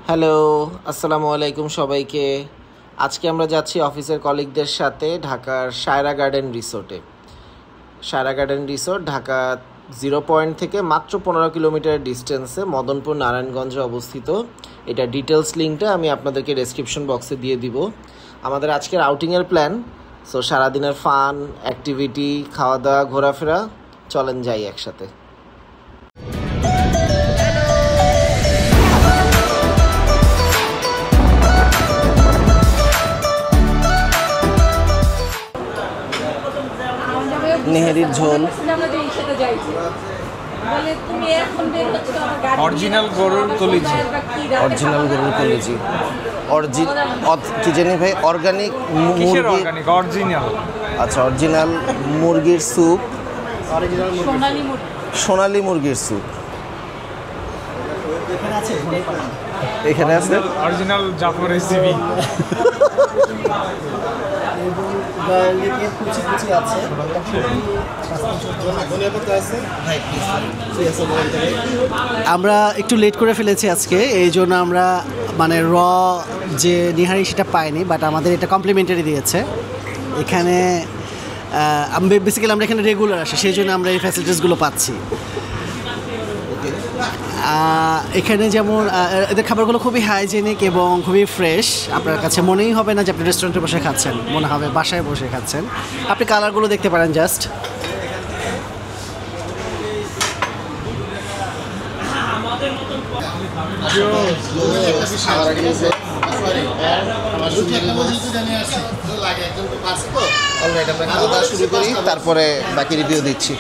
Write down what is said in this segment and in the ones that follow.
Hello, আসসালামু আলাইকুম সবাইকে। আজকে আমরা যাচ্ছি অফিসের কলিগদের সাথে ঢাকার সায়রা গার্ডেন রিসোর্টে। Saira garden resort Dhaka 0 point থেকে মাত্র 15 কিলোমিটার ডিস্টেন্সে মদনপুর নারায়ণগঞ্জে অবস্থিত। এটা ডিটেলস লিঙ্কটা আমি আপনাদেরকে ডেসক্রিপশন বক্সে দিয়ে দিব। আমাদের আজকের আউটিংয়ের প্ল্যান, সো সারাদিনের ফান, অ্যাক্টিভিটি, খাওয়া দাওয়া, ঘোরাফেরা, চলেন যাই একসাথে। নেহেরির ঝোল, অরিজিনাল গরুর কলিজি, কি জানি ভাই, অর্গানিক মুরগি, আচ্ছা অরিজিনাল মুরগির স্যুপ, সোনালী মুরগির স্যুপ এখানে আছে, অরিজিনাল জাফর রেসিপি। আমরা একটু লেট করে ফেলেছি আজকে, এই জন্য আমরা মানে যে নিহারি সেটা পাইনি, বাট আমাদের এটা কমপ্লিমেন্টারি দিয়েছে। এখানে বেসিক্যালি আমরা এখানে রেগুলার আসি, সেই জন্য আমরা এই ফ্যাসিলিটিসগুলো পাচ্ছি। এখানে যেমন এদের খাবারগুলো খুবই হাইজেনিক এবং খুবই ফ্রেশ। আপনার কাছে মনেই হবে না যে আপনি রেস্টুরেন্টে বসে খাচ্ছেন, মনে হবে বাসায় বসে খাচ্ছেন। আপনি কালারগুলো দেখতে পারেন জাস্ট। তারপরে বাকি রিভিউ দিচ্ছি।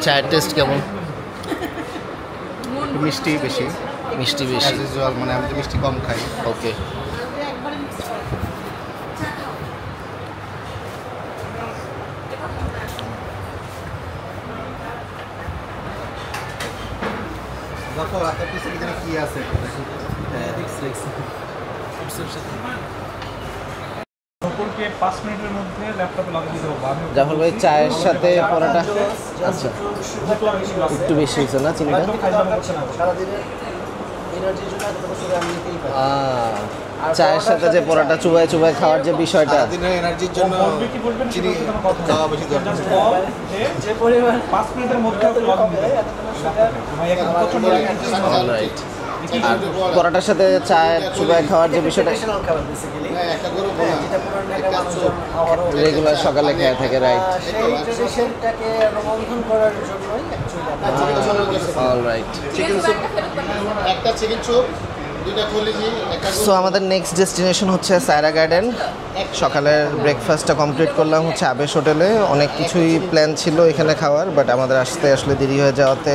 চায়ের টেস্ট কেমন? মিষ্টি বেশি, মানে আমি তো মিষ্টি কম খাই। ওকে, কি আছে জাফর ভাই চায়ের সাথে পরোটা, আচ্ছা একটু বেশি হয়েছে না চিনিটা? চায়ের সাথে যে পরোটা চুবাই চুবাই খাওয়ার যে বিষয়টা, এনার্জির জন্য চিনি খাওয়া বেশি দরকার। আর পরোটার সাথে চায়ের চুবাই খাওয়ার যে বিষয়টা রেগুলার সকালে খেয়ে থাকে, রাইট? অলরাইট। সো আমাদের নেক্সট ডেস্টিনেশন হচ্ছে সায়রা গার্ডেন। সকালের ব্রেকফাস্টটা কমপ্লিট করলাম হচ্ছে আবেশ হোটেলে। অনেক কিছুই প্ল্যান ছিল এখানে খাওয়ার, বাট আমাদের আসতে আসলে দেরি হয়ে যাওয়াতে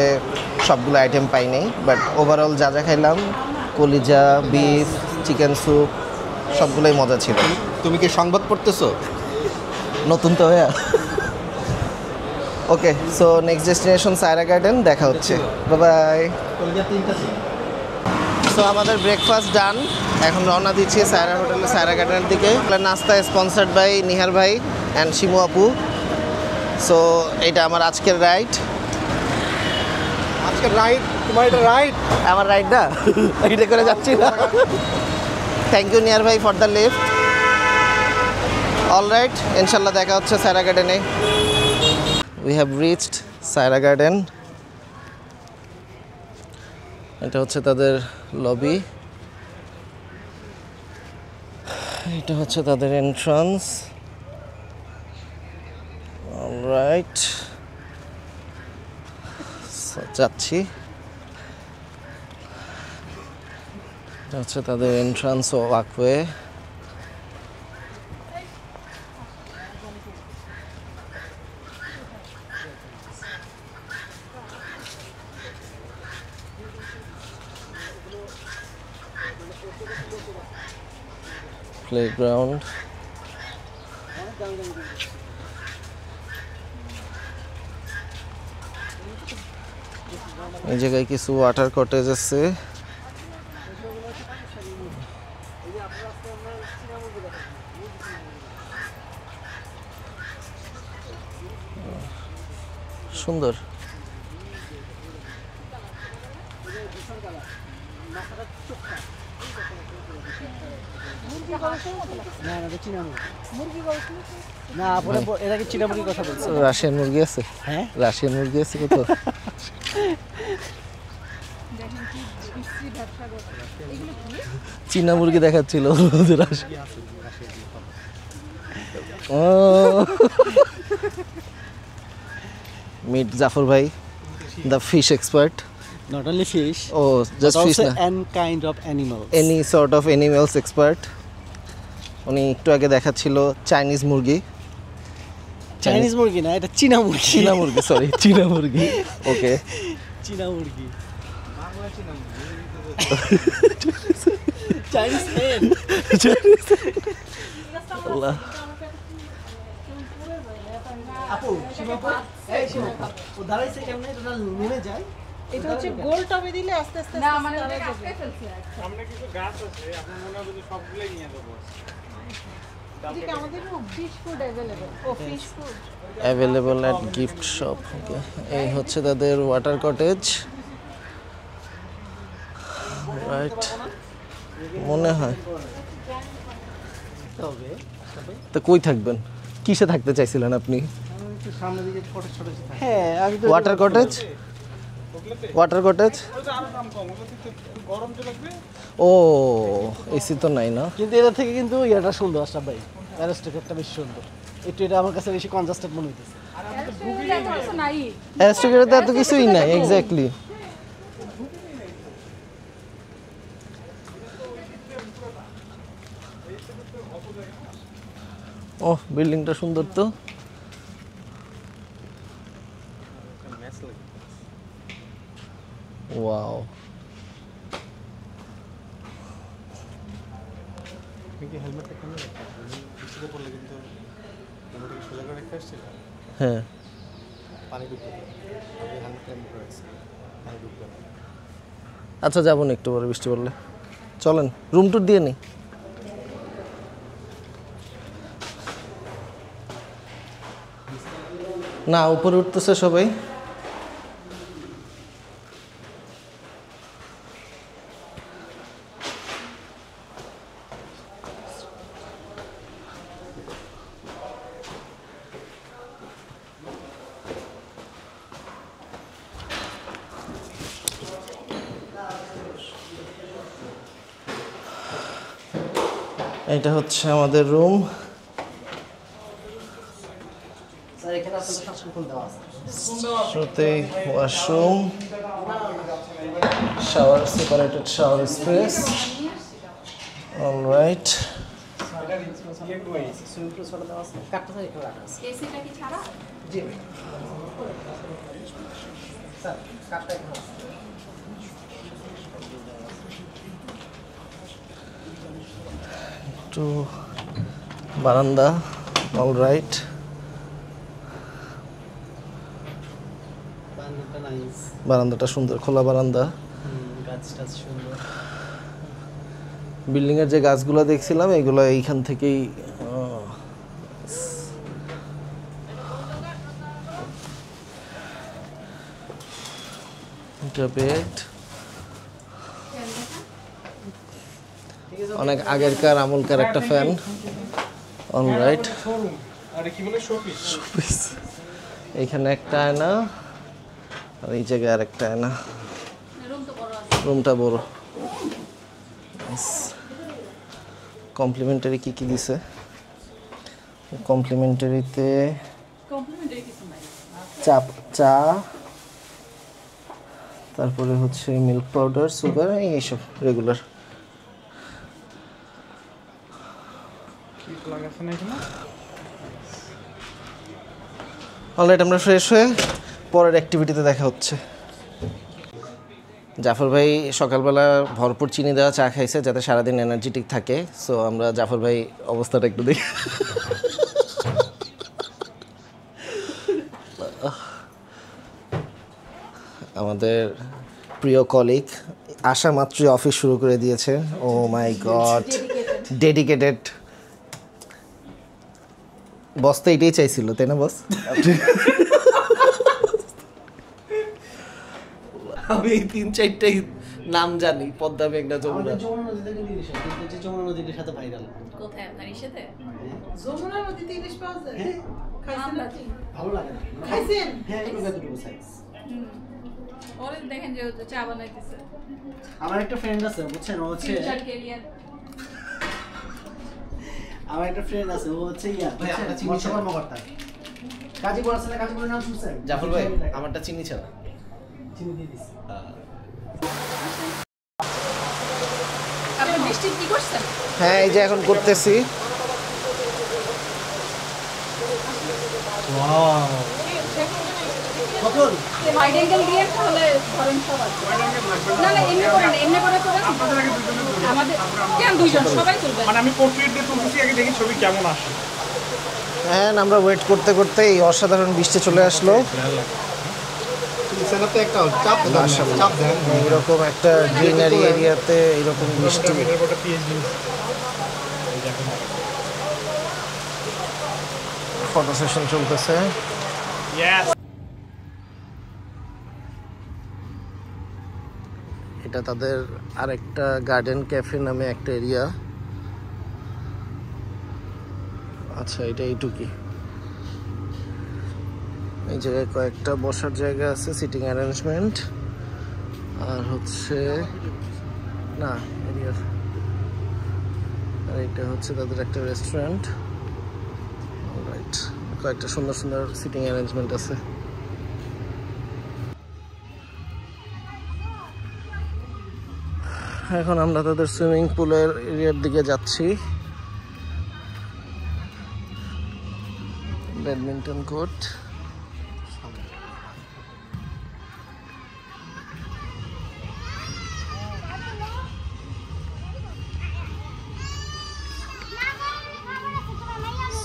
সবগুলো আইটেম পাইনি। বাট ওভারঅল যা যা খাইলাম, কলিজা, বিফ, চিকেন স্যুপ, সবগুলোই মজা ছিল। তুমি কি সংবাদ পড়তেছো? নতুন তো ভাইয়া। Okay, so next destination Saira garden, দেখা হচ্ছে, বাই বাই। সো আমাদের ব্রেকফাস্ট ডান, এখন রওনা দিচ্ছি সায়রা হোটেলে, সায়রা গার্ডেনের দিকে। নাস্তা স্পন্সার্ড বাই নিহার ভাই অ্যান্ড শিমু আপু। সো এটা আমার আজকের রাইড। তোমার এটা রাইড? আমার রাইড না, এটা করে যাচ্ছি না। থ্যাংক ইউ নিহার ভাই ফর দ্য লিফট। অলরাইট, ইনশাল্লাহ দেখা হচ্ছে সায়রা গার্ডেনে। We have reached Saira garden. এটা হচ্ছে তাদের লবি, এটা হচ্ছে তাদের এন্ট্রান্স। অলরাইট, যাচ্ছি। এটা হচ্ছে তাদের এন্ট্রান্স ও ওয়াকওয়ে। প্লেগ্রাউন্ড, এই জায়গায় কিছু ওয়াটার কটেজ আছে। সুন্দর। রাশিয়ান মুরগি আছে? হ্যাঁ, রাশিয়ান মুরগি আছে কত? চীনা মুরগি দেখাচ্ছিল। মিট জাফর ভাই, the fish expert. not only fish, Oh, just but fish also না, any kind of animals. any sort of animals expert. উনি একটু আগে দেখাচ্ছিল চাইনিজ মুরগি। চাইনিজ মুরগি না, এটা চীনা মুরগি। চীনা মুরগি, সরি, চীনা মুরগি। ওকে, চীনা মুরগি। Chinese head. আল্লাহ, আপু সীমাপু, এই সীমাপু, ও দাঁড়াইছে কেমনে? এটা নেমে যায়। এটা হচ্ছে গোল টবে দিলে আস্তে আস্তে না মানে ওটা কাটতে ফেলছি আর সামনে কিছু গাছ আছে, আপনার মনে হয় যদি সবগুলোই নিয়ে যাবো। এদিকে আমাদের ফিশ ফুড অ্যাভেলেবল। ও fish food available at gift shop. Okay, এই হচ্ছে তাদের ওয়াটার কটেজ, রাইট? মনে হয়। তবে তো কই থাকবেন? কিসে থাকতে চাইছিলেন আপনি? একটু সামনের দিকে ছোট ছোট হ্যাঁ, আমি তো ওয়াটার কটেজ, ওয়াটার কটেজ। ওটা আরো দাম কম, ওগুলো কিন্তু একটু গরম তো লাগবে। ও, এসি তো নাই না? কিন্তু এটা থেকে কিন্তু ইয়াটা সুন্দর আশরাফ ভাই, অ্যারোস্টেকেটটা বেশ সুন্দর। একটু এটা আমার কাছে বেশি কনজাস্টেড মনে হইতেছে। কিছু নাই অ্যাস্ট্রোগেটে এত কিছুই নাই, এক্স্যাক্টলি। ও, বিল্ডিংটা সুন্দর তো। ওয়াও, হ্যাঁ। আচ্ছা, যাবো না একটু পরে বৃষ্টি পড়লে। চলেন রুম ট্যুর দিয়ে নিই। না, উপরে উঠতেছে সবাই। এটা হচ্ছে আমাদের রুম। স্যার এখানে আপনাদের সব সকল দেওয়া আছে। শুরুতেই washroom, shower, separated shower space. Alright, swimming pool ছোট দেওয়া আছে। কাটটা স্যার এখানে রাখা আছে। এসিটা কি ছাড়া জি স্যার, কাটটা এখানে আছে। একটু বারান্দা। অলরাইট, বারান্দাটা নাইস। বারান্দাটা সুন্দর, খোলা বারান্দা। গাছটা সুন্দর। বিল্ডিং এর যে গাছগুলো দেখছিলাম এগুলো এইখান থেকেই। এটা বেড, অনেক আগেরকার আমলকার একটা ফ্যান। অলরাইট, শোরুম, আরে কি বলে শোপিস। এইখানে একটা আয়না, আর এই জায়গায় আর একটা আয়না। রুম তো বড় আছে রুমটা বড়। কমপ্লিমেন্টারি কি কি দিছে? কমপ্লিমেন্টারিতে কমপ্লিমেন্টারি কিছু নাই চা, তারপরে হচ্ছে মিল্ক পাউডার, সুগার, এইসব রেগুলার। কি লাগাছে না এখানে? অলরাইট, আমরা ফ্রেশ হয়ে পরের অ্যাক্টিভিটিতে দেখা হচ্ছে। জাফর ভাই সকালবেলা ভরপুর চিনি দেওয়া চা খাইছে যাতে সারাদিন এনার্জেটিক থাকে। সো আমরা জাফর ভাই অবস্থাটা একটু দেখি। আমাদের প্রিয় কলিগ আসা মাত্রই অফিস শুরু করে দিয়েছে। ও মাই গড, ডেডিকেটেড। বস তো এটাই চাইছিল, তাই না বস? আমি এই 3-4টাই নাম জানি, পদ্মা, মেঘনা, যমুনা। যমুনা নদী থেকে ইলিশ হয়, কিন্তু যে যমুনা নদীর সাথে ভাইরাল। কোথায় আপনার ইসেতে? যমুনা নদীতে ইলিশ পাওয়া যায়? হ্যাঁ, খাইছেন না? ভালো লাগে না। খাইছেন? হ্যাঁ, এতটুকু সাইজ। ওরে দেখেন যে চা বানাইতেছে। আমার একটা ফ্রেন্ড আছে, বুঝছেন, ও হচ্ছে ফিউচার ক্যারিয়ার। আমার একটা ফ্রেন্ড আছে, ও হচ্ছে ভাই, আমরা চিনি মৎস্য ছাড়া। কর্মকর্তা। কাজীপুর আছে না, কাজীপুরের নাম শুনছেন? জাফর ভাই, আমারটা চিনি ছাড়া। চিনি দিয়ে দিছি। আপনি বৃষ্টি কি করছেন? হ্যাঁ, এই যে এখন করতেছি। কখন? ওয়াইড অ্যাঙ্গেল দিয়ে তাহলে ধরেন সব আছে। না না এমনি করে না, এমনি করে করেন। আমাদের কেন দুইজন সবাই তুলবেন? মানে আমি পোর্ট্রেট দিয়ে তুলতেছি, আগে দেখি ছবি কেমন আসে। হ্যাঁ, আমরা ওয়েট করতে করতে এই অসাধারণ বৃষ্টি চলে আসলো। সেটা তো একটা চাপ দেন, চাপ দেন। এইরকম একটা গ্রিনারি এরিয়াতে এইরকম বৃষ্টি। ফটো সেশন চলতেছে। এটা তাদের আরেকটা গার্ডেন ক্যাফে নামে একটা এরিয়া। আচ্ছা, এটা এইটুকুই। এই জায়গায় কয়েকটা বসার জায়গা আছে, সিটিং অ্যারেঞ্জমেন্ট, আর হচ্ছে না এরিয়া, আর এটা হচ্ছে তাদের একটা রেস্টুরেন্ট। রাইট, কয়েকটা সুন্দর সুন্দর সিটিং অ্যারেঞ্জমেন্ট আছে। এখন আমরা তাদের সুইমিং পুলের এরিয়ার দিকে যাচ্ছি। Badminton court.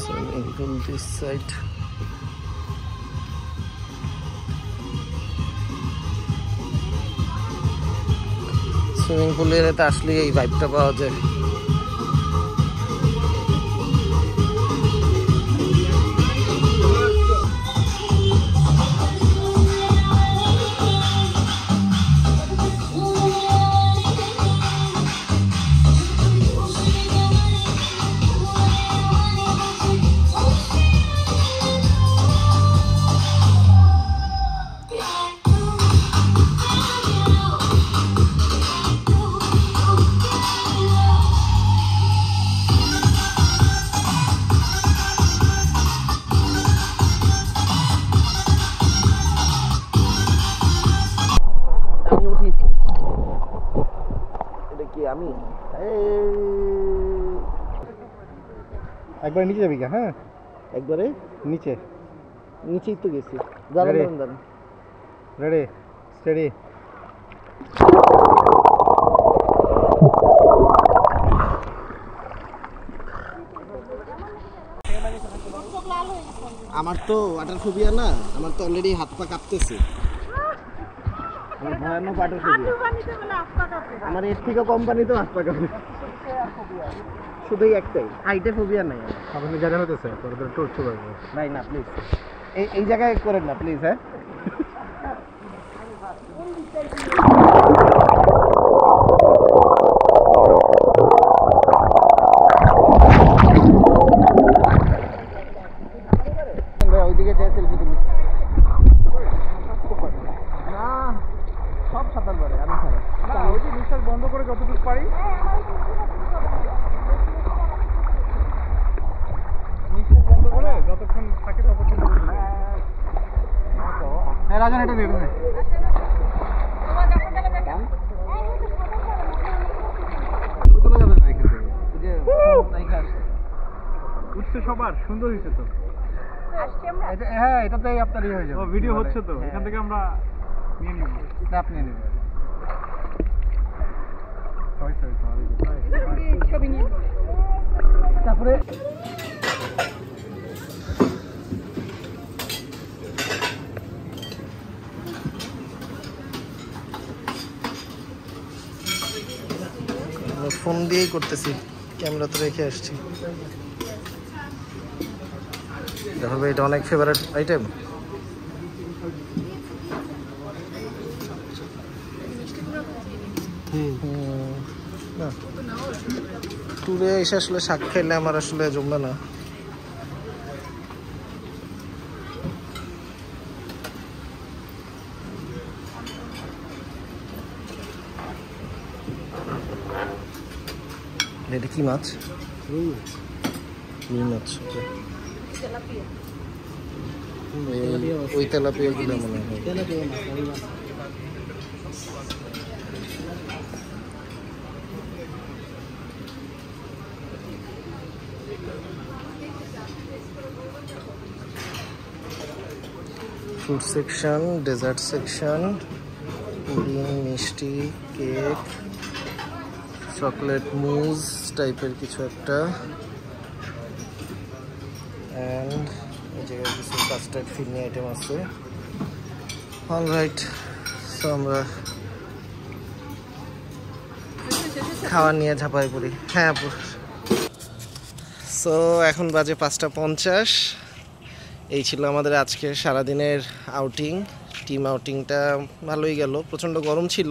Swimming pool this side. Swimming পুলের এতে আসলে এই ভাইবটা পাওয়া যায়। আমি উঠি, এটা কি আমি? একবার নিচে যাবি, হ্যাঁ একবারে নিচে। নিচেই তো গেছি। দাঁড়ান Ready? দাঁড়ান দাঁড়ান। Ready, steady. আমার তো ওয়াটার ফোবিয়া না, আমার তো অলরেডি হাত পা কাঁপতেছে। আমার ভয়ানক ওয়াটার ফোবিয়া। আমার এর থেকে কোম্পানিতেও হাত পা কাঁপে। শুধুই একটাই, হাইটে ফোবিয়া নাই। আপনি জায়গা হতেছে তোদের টোট চলে নাই না, প্লিজ এই জায়গায় করেন না প্লিজ। হ্যাঁ, ওইদিকে যাই সেলফি তুলি। না, সব সাঁতার পারে, আমি ছাড়া। না, ওই যে নিঃশ্বাস বন্ধ করে যতটুকু পারি, নিঃশ্বাস বন্ধ করে যতক্ষণ থাকে ততক্ষণ। হ্যাঁ রাজন, এটা নেই চলে যাবে না এখান থেকে। উঠছে সবার, সুন্দর হয়েছে তো। হ্যাঁ, এটাতেই আপনার ইয়ে হয়ে ও যাবে। ভিডিও হচ্ছে তো, এখান থেকে আমরা নিয়ে নিব। স্ন্যাপ নিয়ে নেবেন। ছবি নিয়ে তারপরে ফোন দিয়েই করতেছি, ক্যামেরা তো রেখে আসছি। দেখো ভাই, এটা অনেক ফেভারিট আইটেম। না ট্যুরে এসে আসলে শাক খাইলে আমার আসলে জমবে না। এটা কি মাছ? রুই মাছ। ওই তেলাপিয়া গুলো মনে হয়। Fruit section, dessert section, pudding, মিষ্টি, কেক, চকলেট মুজ টাইপের কিছু একটা, অ্যান্ড এই জায়গায় কিছু কাস্টার্ড ফিরনি আইটেম আছে। অলরাইট, সো আমরা খাওয়া নিয়ে ঝাঁপাই পড়ি। হ্যাঁ আপু। সো এখন বাজে 5:50। এই ছিল আমাদের আজকে সারাদিনের আউটিং। টিম আউটিংটা ভালোই গেল, প্রচণ্ড গরম ছিল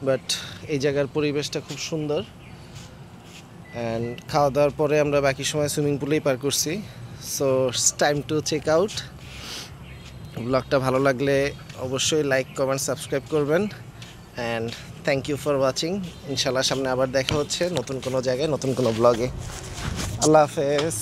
বাট এই জায়গার পরিবেশটা খুব সুন্দর। অ্যান্ড খাওয়া দাওয়ার পরে আমরা বাকি সময় সুইমিং পুলেই পার করছি। So time to check out. ব্লগটা ভালো লাগলে অবশ্যই লাইক, কমেন্ট, সাবস্ক্রাইব করবেন। And thank you for watching. ইনশাল্লাহ সামনে আবার দেখা হচ্ছে নতুন কোনো জায়গায়, নতুন কোনো ব্লগে। আল্লাহ হাফেজ।